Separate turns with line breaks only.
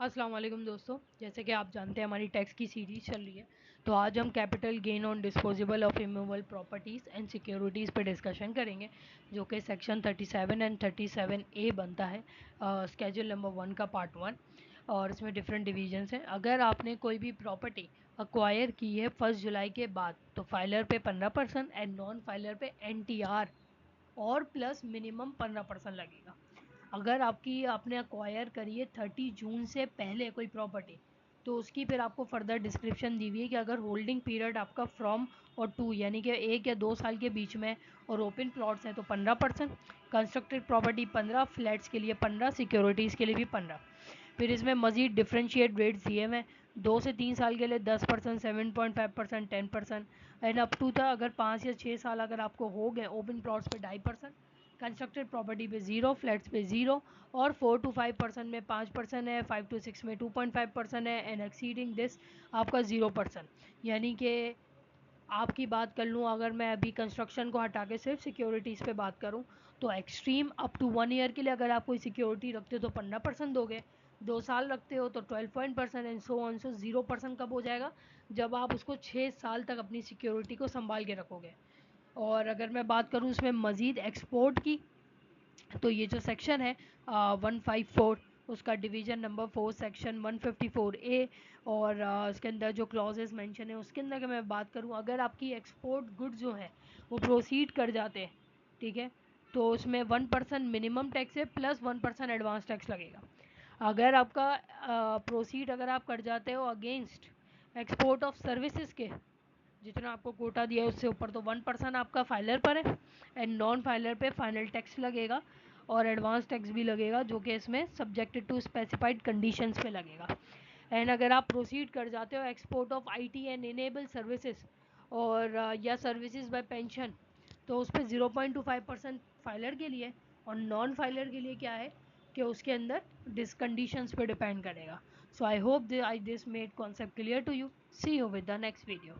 अस्सलाम वालेकुम दोस्तों, जैसे कि आप जानते हैं हमारी टैक्स की सीरीज़ चल रही है। तो आज हम capital gain on disposable of immovable properties and securities पे डिस्कशन करेंगे, जो कि सेक्शन 37 एंड 37A बनता है स्केड्यूल नंबर 1 का पार्ट 1। और इसमें डिफरेंट डिवीजन्स हैं। अगर आपने कोई भी प्रॉपर्टी अक्वायर की है 1 जुलाई के बाद, तो फाइलर पे 15% एंड नॉन फाइलर पे NTR और प्लस मिनिमम 15% लगेगा। अगर आपने अक्वायर करी है 30 जून से पहले कोई प्रॉपर्टी, तो उसकी फिर आपको फर्दर डिस्क्रिप्शन दी हुई है कि अगर होल्डिंग पीरियड आपका फ्रॉम और टू यानी कि 1 या 2 साल के बीच में और ओपन प्लॉट्स हैं तो 15%, कंस्ट्रक्टेड प्रॉपर्टी 15, फ्लैट्स के लिए 15, सिक्योरिटीज़ के लिए भी 15। फिर इसमें मजीद डिफ्रेंशिएट रेट्स दिए हुए हैं। 2 से 3 साल के लिए 10%, 7.5%, 10% एंड अप टू था अगर 5 या 6 साल अगर आपको हो गए ओपन प्लॉट्स पे 2.5%, कंस्ट्रक्टेड प्रॉपर्टी पे 0, फ्लैट्स पे 0 और 4 to 5% में 5% है, 5 to 6 में 2.5% है एंड एक्सीडिंग दिस आपका 0%। यानी कि आपकी बात कर लूँ, अगर मैं अभी कंस्ट्रक्शन को हटा के सिर्फ सिक्योरिटीज़ पे बात करूँ, तो एक्सट्रीम अप टू 1 ईयर के लिए अगर आप कोई सिक्योरिटी रखते हो तो 15% दोगे, 2 साल रखते हो तो 12% एंड सो ऑन। सो 0% कब हो जाएगा? जब आप उसको 6 साल तक अपनी सिक्योरिटी को संभाल के रखोगे। और अगर मैं बात करूँ इसमें मज़ीद एक्सपोर्ट की, तो ये जो सेक्शन है 154, उसका डिवीज़न नंबर 4 सेक्शन 154A और इसके अंदर जो क्लॉजेस मेंशन है उसके अंदर अगर मैं बात करूँ, अगर आपकी एक्सपोर्ट गुड्स जो हैं वो प्रोसीड कर जाते हैं, ठीक है, तो उसमें 1% मिनिमम टैक्स है प्लस 1% एडवांस टैक्स लगेगा। अगर आपका प्रोसीड अगर आप कर जाते हो अगेंस्ट एक्सपोर्ट ऑफ सर्विसेज के, जितना आपको कोटा दिया है उससे ऊपर, तो 1% आपका फाइलर पर है एंड नॉन फाइलर पे फाइनल टैक्स लगेगा और एडवांस टैक्स भी लगेगा, जो कि इसमें सब्जेक्टेड टू स्पेसिफाइड कंडीशंस पे लगेगा। एंड अगर आप प्रोसीड कर जाते हो export of IT and enable services और या सर्विसेज बाय पेंशन, तो उस पर 0.25% फाइलर के लिए और नॉन फाइलर के लिए क्या है कि उसके अंदर डिस कंडीशंस पे डिपेंड करेगा। So I hope this made concept clear to you. See you with the next video.